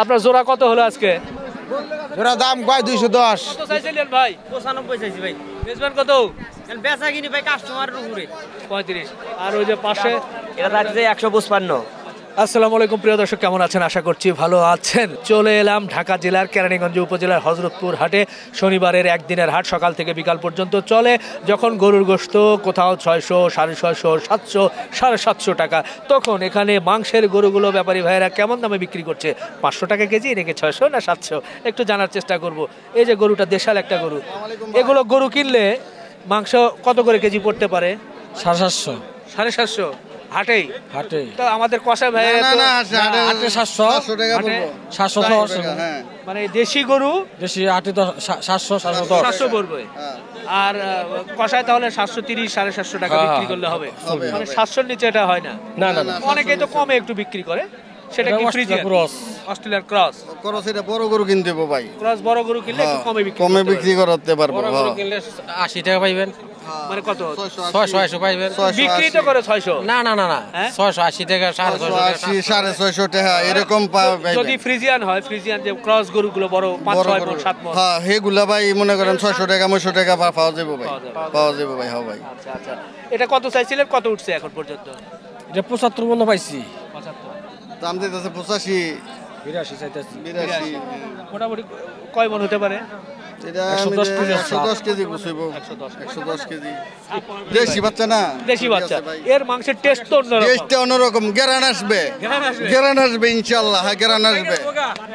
আপনার জোড়া কত হলো আজকে? জোড়া দাম কয় 210। কত চাইছিলেন ভাই? 95 চাইছি ভাই। বেচবেন কত? বেচা কিনি ভাই কাস্টমারের উপরে 35। আর ওই যে পাশে এটা রাখছে 155। আসসালামু আলাইকুম প্রিয় দর্শক, কেমন আছেন? আশা করছি ভালো আছেন। চলে এলাম ঢাকা জেলার কেরানীগঞ্জ উপজেলার হযরতপুর হাটে। শনিবারের একদিনের হাট, সকাল থেকে বিকাল পর্যন্ত চলে। যখন গরুর গোশত কোথাও 600, 650, 700, 750 টাকা, তখন এখানে মাংসের গরুগুলো ব্যাপারী ভাইয়েরা কেমন দামে বিক্রি করছে, 500 টাকা কেজি নাকি 600 না 700, একটু জানার চেষ্টা করব। এই যে গরুটা দেশাল একটা গরু, এগুলো গরু কিনলে মাংস কত করে কেজি পড়তে পারে? 750। 750 হাটেই? হাটে তো আমাদের কষাই ভাই হাটে 700 টাকা পড়বে। 710 হ্যাঁ, মানে দেশি গরু দেশি হাটে 700 710 700 পড়বে। আর কষায় তাহলে 730 750 টাকা বিক্রি করলে হবে, মানে 700-র নিচে এটা হয় না। না না না, অনেকেই তো কমে একটু বিক্রি করে। সেটা কি ফ্রিজিয়ান ক্রস? অস্ট্রেলিয়ার ক্রস। ক্রস এটা বড় গরু কিনতে হবে ভাই। ক্রস বড় গরু কিনলে একটু কমে বিক্রি করতে পারবো। বড় গরু কিনলে 80 টাকা পাইবেন। মানে কত? 600 পাইবেন। বিক্রি তো করে 600। না না না না, 680 টাকা, 680 650 টাকা এরকম পাইবেন। যদি ফ্রিজিয়ান হয়, ফ্রিজিয়ান যে ক্রস গরুগুলো বড় 5-6 মণ 7 মণ, হ্যাঁ হেগুলা ভাই মনে করেন 600 টাকা 900 টাকা পাওয়া যাবে ভাই, পাওয়া যাবে ভাই। হ্যাঁ ভাই। আচ্ছা আচ্ছা, এটা কত চাইছিলেন, কত উঠছে এখন পর্যন্ত? এটা 75 মণ পাইছি। 75 দাম দিতেছে 85 82 চাইতেছি। 82। মোটামুটি কয় মণ হতে পারে? এটা 110 কেজি বসইব। 110 কেজি দেশি বাচ্চা না, দেশি বাচ্চা। এর মাংসের টেস্ট তো অন্যরকম। টেস্টটা অন্যরকম, গ্যারান আসবে, গ্যারান আসবে ইনশাআল্লাহ। হ্যাঁ গ্যারান আসবে,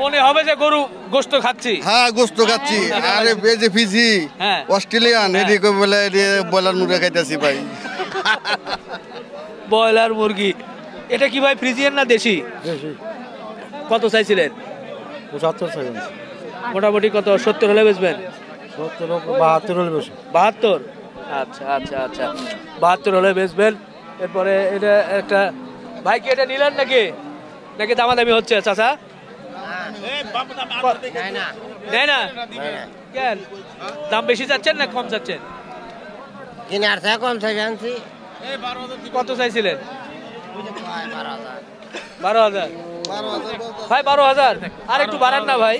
মনে হবে যে গরু গোশত খাচ্ছি। হ্যাঁ গোশত খাচ্ছি। আরে এই যে ফিজি হ্যাঁ অস্ট্রেলিয়ান এদিকে বলে ব্রয়লার মুরগি খাইতেছি ভাই। ব্রয়লার মুরগি। এটা কি ভাই ফ্রিজিয়ান না দেশি? দেশি। কত চাইছিলেন? 75 চাইছেন। মোটামুটি কত? 70 হলে বেচবেন? 70 72 হলে বেশি। 72? আচ্ছা আচ্ছা আচ্ছা, 72 হলে বেচবেন। এরপরে এটা একটা ভাই, কি এটা নিলেন নাকি নাকি দামাদামি হচ্ছে চাচা? নেয় না কেন? দাম বেশি যাচ্ছেন না কম যাচ্ছেন? কিনার থেকে কম চাই আনছি। কত চাইছিলেন? 12,000। ভাই 12,000 আর একটু বাড়ান না ভাই,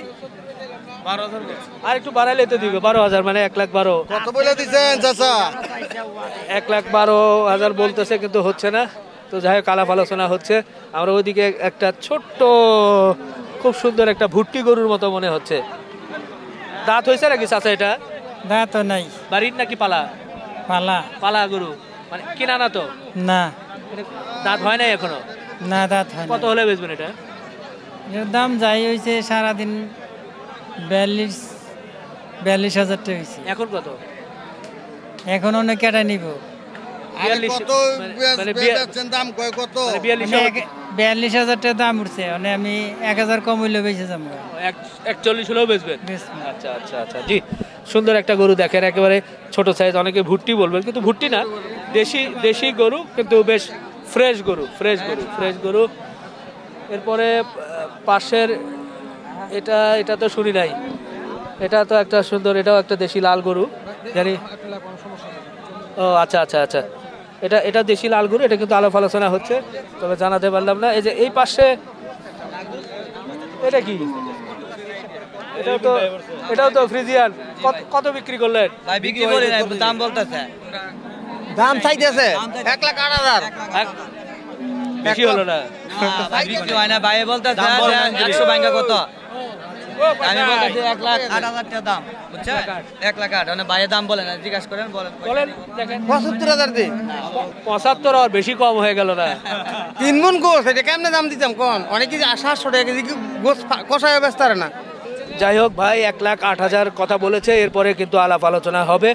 12,000 আর একটু বাড়াইলে তো দিবে। 12,000 মানে 1,12,000। কত বলে দিছেন চাচা? 1,12,000 বলতেছে, কিন্তু হচ্ছে না। তো যাই হোক, আলাপ আলোচনা হচ্ছে। আমরা ওইদিকে একটা ছোট্ট খুব সুন্দর একটা ভুট্টি গরুর মতো মনে হচ্ছে। দাঁত হয়েছে নাকি চাচা? এটা দাঁত নাই, বাড়ির নাকি পালা? পালা। পালা গরু মানে কিনা না তো? না, এটা দাঁত হয় নাই এখনো? না দাঁত হয় না। কত হলে বেচবেন এটা? এর দাম যাই হয়েছে সারাদিন 42,000 টাকা হয়েছে। এখন কত? এখন অনেক কেটে নিব। 42 কত মানে বেচছেন? দাম কয় কত? 42,000 টাকা দাম উঠছে, মানে আমি 1,000 কম হইলে বেঁচে যাবো। 41 হলেও বেচবেন? আচ্ছা আচ্ছা আচ্ছা, জি সুন্দর একটা গরু দেখেন, একেবারে ছোট সাইজ। অনেকে ভুট্টি বলবেন, কিন্তু ভুট্টি না, দেশি দেশি গরু, কিন্তু বেশ ফ্রেশ গরু, ফ্রেশ গরু, ফ্রেশ গরু। এরপরে পাশের এটা এটা তো শুনি নাই, এটা তো একটা সুন্দর, এটাও একটা দেশি লাল গরু জানি। ও আচ্ছা আচ্ছা আচ্ছা, এটা এটা দেশি লাল গরু। এটা কিন্তু আলাপ আলোচনা হচ্ছে, তবে জানাতে পারলাম না। এই যে এই পাশে এটা কি? এটাও তো ফ্রিজিয়ান। কত বিক্রি করলেন? ভাই বিক্রি করে নাই, দাম বলতেছে। দাম চাইতেছে 1,08,000। বেশি হলো না? ভাই বিক্রি হয় না, ভাই বলতেছে 100 ভাঙা কত? আমি বলতেছি 1,08,000 টাকা দাম, বুঝছেন? 1,08,000 মানে ভাইয়ের দাম বলেন, জিজ্ঞাসা করেন, বলেন দেখেন 75,000 দিন। 75 আর বেশি কম হয়ে গেল না? 3 মণ গোস, এটা কেমনে দাম দিতাম কোন? অনেক কিছু 700 টাকা কেজি গোস কষায় ব্যস্ত না। যাই হোক ভাই, 1,08,000 কথা বলেছে। এরপরে কিন্তু আলাপ আলোচনা হবে।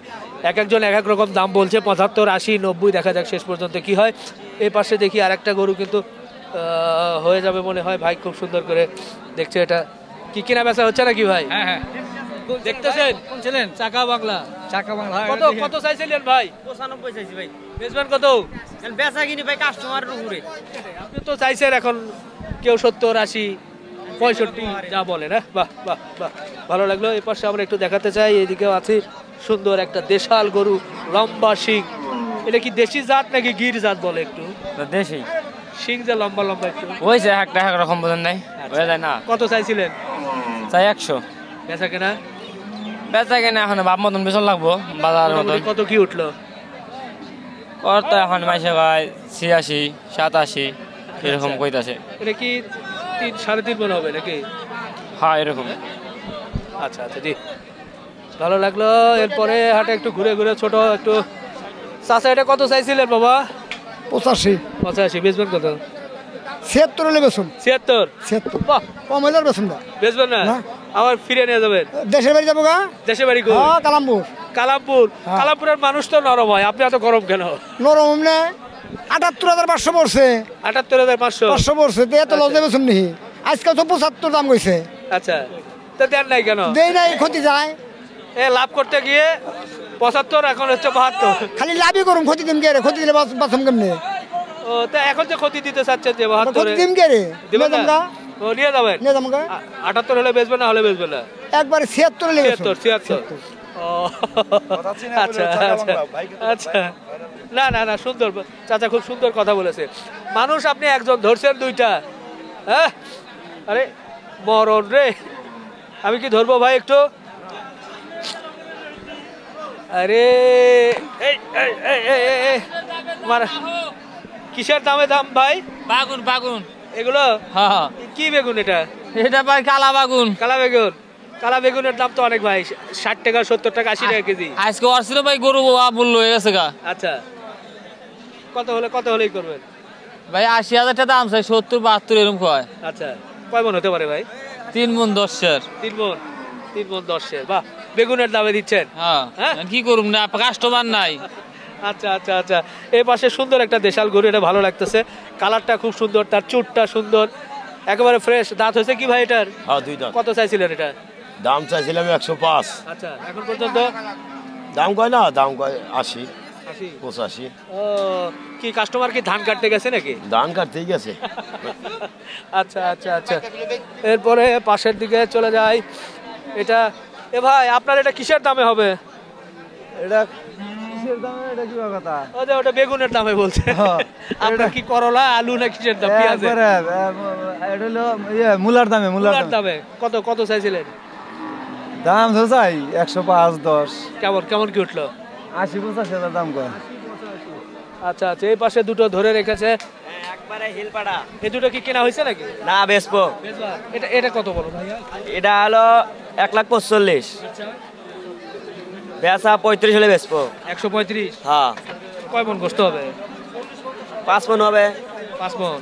এক একজন এক এক রকম দাম বলছে, 75, 80, 90, দেখা যাক শেষ পর্যন্ত কি হয়। এই পাশে দেখি আরেকটা গরু কিন্তু হয়ে যাবে মনে হয়। ভাই খুব সুন্দর করে দেখছে। এটা কি কিনা বেচা হচ্ছে নাকি ভাই? হ্যাঁ হ্যাঁ, দেখতেছেন? শুনছিলেন? চাকা বাংলা। চাকা বাংলা। কত কত চাইছিলেন ভাই? 95 চাইছি ভাই। বেচবেন কত? বেচা কিনি ভাই কাস্টমারের উপরে। আপনি তো চাইছেন এখন কেউ 70, 80, 65 যা বলে না। বাহ বাহ বাহ, ভালো লাগলো। এই পাশে আমরা একটু দেখাতে চাই, এদিকেও আছে সুন্দর একটা দেশাল গরু, লম্বা শিং। এটা কি দেশি জাত নাকি গির জাত বলে? একটু দেশি শিং যে লম্বা লম্বা একটু ওই যে একটা এক রকম বোঝেন নাই। আচ্ছা হয়ে যায় না। কত চাইছিলেন? চাই 100। বেচা কেনা বেচা কেনা এখন বাপ মতন বেতন লাগবো বাজার মতন। মোটামুটি কত কি উঠলো? করতো এখন মাসে কয় 86 87 এরকম কইতাছে। এটা কি 3-3.5 মন হবে নাকি? হ্যাঁ এরকম। আচ্ছা আচ্ছা জি, ভালো লাগলো। এরপরে হাটে একটু ঘুরে ঘুরে ছোট একটু। চাচা এটা কত চাইছিলেন বাবা? 85 85। বেচবেন কত? 76 হলে বেসুন 76। 76 বাহ, কম হইলে আর বেসুন না। বেচবেন না? না। আবার ফিরে নিয়ে যাবেন দেশের বাড়ি যাবো গা। দেশে বাড়ি? কই? হ্যাঁ কালামপুর। কালামপুর। কালামপুরের মানুষ তো নরম হয়, আপনি এত গরম কেন? নরম এমনি 78,500 পড়ছে। 78,500। 500 পড়ছে তো এত লস দেবে শুননি। আজকে তো 75 দাম কইছে। আচ্ছা, তো দেন নাই কেন? দেই নাই ক্ষতি যায়। এ লাভ করতে গিয়ে 75, এখন হচ্ছে 72। খালি লাভই করুম, ক্ষতি দিম কে রে? ক্ষতি দিলে বাঁচুম কেমনে? ও তো এখন যে ক্ষতি দিতে চাচ্ছেন যে 72 ক্ষতি দিম কে রে? দিবেন নিয়ে যাম না? গা। ও নিয়ে যাবেন? নিয়ে যাম গা। 78 হলে বেচবেন, না হলে বেচবেন না? একবারে 76 হলে বেসুন। 76। ও আচ্ছা আচ্ছা আচ্ছা। না না না, সুন্দর চাচা, খুব সুন্দর কথা বলেছে। মানুষ আপনি একজন ধরছেন, দুইটা? হ্যাঁ, আরে মরণ রে। আমি কি ধরবো ভাই একটু? আরে এই এই এই এই এই মারা, কিসের দামে দাম ভাই? বাগুন বাগুন এগুলো হ্যাঁ। কি বেগুন এটা? এটা ভাই কালা বাগুন। কালা বেগুন। কালা বেগুনের দাম তো অনেক ভাই, 60 টাকা 70 টাকা 80 টাকা কেজি। আজকে আসছিল ভাই গরু মূল্য হয়ে গেছে গা। আচ্ছা, কত হলেই করবেন ভাই? 80,000 টাকা দাম চাই, 70 72 এরকম কয়। আচ্ছা, কয় মন হতে পারে ভাই? 3 মণ 10 3 মন। 3 মন 10। বাহ, বেগুনের দামে দিচ্ছেন? হ্যাঁ। হ্যাঁ? কি করুম না, কাস্টমার নাই। আচ্ছা আচ্ছা আচ্ছা। এই পাশে সুন্দর একটা দেশাল গরু, এটা ভালো লাগতেছে। কালারটা খুব সুন্দর, তার চুটটা সুন্দর, একেবারে ফ্রেশ। দাঁত হয়েছে কি ভাই এটার? হ্যাঁ 2 দাম। কত চাইছিলেন এটা? দাম চাইছিলাম 105। আচ্ছা, এখন পর্যন্ত দাম কয় না, দাম কয় 80 80। 85। ও, কি কাস্টমার কি ধান কাটতে গেছে নাকি? ধান কাটতেই গেছে। আচ্ছা আচ্ছা আচ্ছা। এরপরে পাশের দিকে চলে যাই। এটা এ ভাই, আপনার এটা কিসের দামে হবে? এটা কিসের দাম? এটা কি কথা? ও যে ওটা বেগুনের দামে বলছে। আপনার কি করলা, আলু না কিসের দাম? পেঁয়াজের? এটা হলো মূলার দামে। মূলার দামে। কত চাইছিলেন? দাম তো চাই 105 10। কেমন কি উঠলো? 80-85 দাম কয়। আচ্ছা আচ্ছা। এই পাশে দুটো ধরে রেখেছে। একবারে হিলপাড়া। এই দুটো কি কেনা হয়েছে নাকি? না বেচবো। এটা এটা কত বলো ভাইয়া? এটা হলো 1,45,000। বেচা 35 হলে বেচবো। 135। হ্যাঁ। কয় মন গোস্ত হবে? 5 মণ হবে। 5 মন।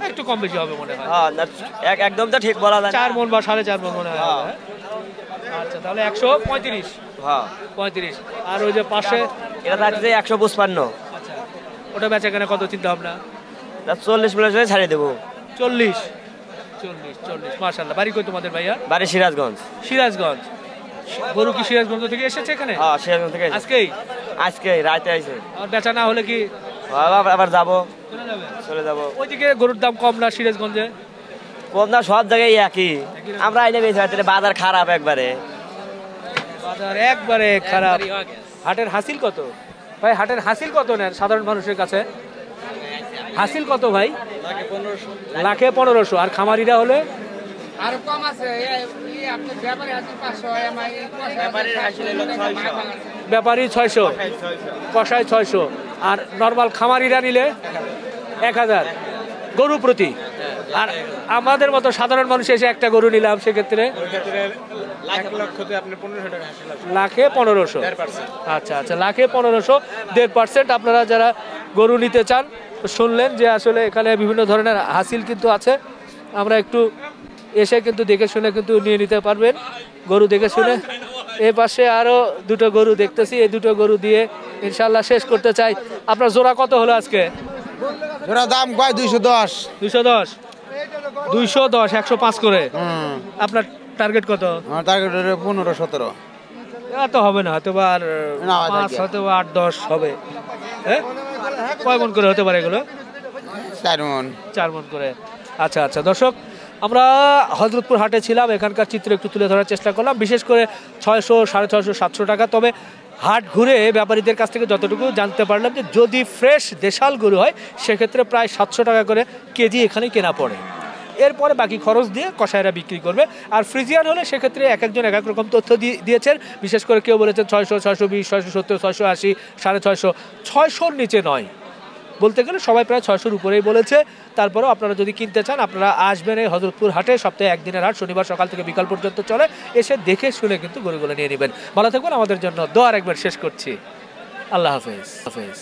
একটু কম বেশি হবে মনে হয়। হ্যাঁ, একদম তো ঠিক বলা যায় না। 4 মন বা 4.5 মন মনে হয় হবে, হ্যাঁ? আচ্ছা, তাহলে 135। হ্যাঁ। 35। আর ওই যে পাশে এটা থাকছে 155। আচ্ছা, ওটা বেচা কেনা কত চিন্তা ভাবনা? 40 মিনিট হলে ছাড়িয়ে দেবো। 40। মাশাআল্লাহ। বাড়ি কই তোমাদের ভাইয়া? বাড়ি সিরাজগঞ্জ। সিরাজগঞ্জ। গরু কি সিরাজগঞ্জ থেকে এসেছে এখানে? হ্যাঁ, সিরাজগঞ্জ থেকে এসেছে। আজকেই? আজকে রাতে আইছে। আর বেচা না হলে কি আবার যাবো, চলে যাবে? চলে যাবো। ওইদিকে গরুর দাম কম না সিরাজগঞ্জে? কম না, সব জায়গায় একই। আমরা আইনে বেশি হচ্ছে, বাজার খারাপ একবারে। বাজার একবারে খারাপ। হাটের হাসিল কত ভাই? হাটের হাসিল কত নেন সাধারণ মানুষের কাছে? হাসিল কত ভাই? লাখে 1500। আর খামারিরা হলে? আরো কম আছে। আপনি ব্যাপারে আছে 500, ব্যাপারী 600, কষায় 600, আর নর্মাল খামারিরা নিলে 1000 গরু প্রতি। আর আমাদের মতো সাধারণ মানুষ এসে একটা গরু নিলাম, সেক্ষেত্রে লাখে 1500। আচ্ছা আচ্ছা, লাখে 1500, 1.5%। আপনারা যারা গরু নিতে চান, শুনলেন যে আসলে এখানে বিভিন্ন ধরনের হাসিল কিন্তু আছে। আমরা একটু এসে কিন্তু দেখে শুনে কিন্তু নিয়ে নিতে পারবেন গরু দেখে শুনে। এ পাশে আরো দুটো গরু দেখতেছি, এই দুটো গরু দিয়ে ইনশাল্লাহ শেষ করতে চাই। আপনার জোড়া কত হলো আজকে? ওরা দাম কয় 210। 210। 105 করে। আপনার টার্গেট কত? আমার টার্গেট 15-17। এত হবে না, হয়তো বা আর 5, হয়তো বা 8-10 হবে। হ্যাঁ, কয় মন করে হতে পারে এগুলো? 4 মণ। 4 মন করে। আচ্ছা আচ্ছা দর্শক, আমরা হযরতপুর হাটে ছিলাম, এখানকার চিত্র একটু তুলে ধরার চেষ্টা করলাম। বিশেষ করে 600, 650, 700 টাকা। তবে হাট ঘুরে ব্যাপারীদের কাছ থেকে যতটুকু জানতে পারলাম যে যদি ফ্রেশ দেশাল গরু হয় সেক্ষেত্রে প্রায় 700 টাকা করে কেজি এখানে কেনা পড়ে। এরপরে বাকি খরচ দিয়ে কষাইরা বিক্রি করবে। আর ফ্রিজিয়ান হলে সেক্ষেত্রে এক একজন এক এক রকম তথ্য দিয়েছেন। বিশেষ করে কেউ বলেছেন 600, 620, 670, 680, 650, 600-র নিচে নয়। বলতে গেলে সবাই প্রায় 600-র উপরেই বলেছে। তারপরেও আপনারা যদি কিনতে চান আপনারা আসবেন এই হযরতপুর হাটে। সপ্তাহে একদিনের হাট, শনিবার সকাল থেকে বিকাল পর্যন্ত চলে। এসে দেখে শুনে কিন্তু গরুগুলো নিয়ে নেবেন। ভালো থাকবেন। আমাদের জন্য দোয়া রাখবেন। শেষ করছি। আল্লাহ হাফেজ।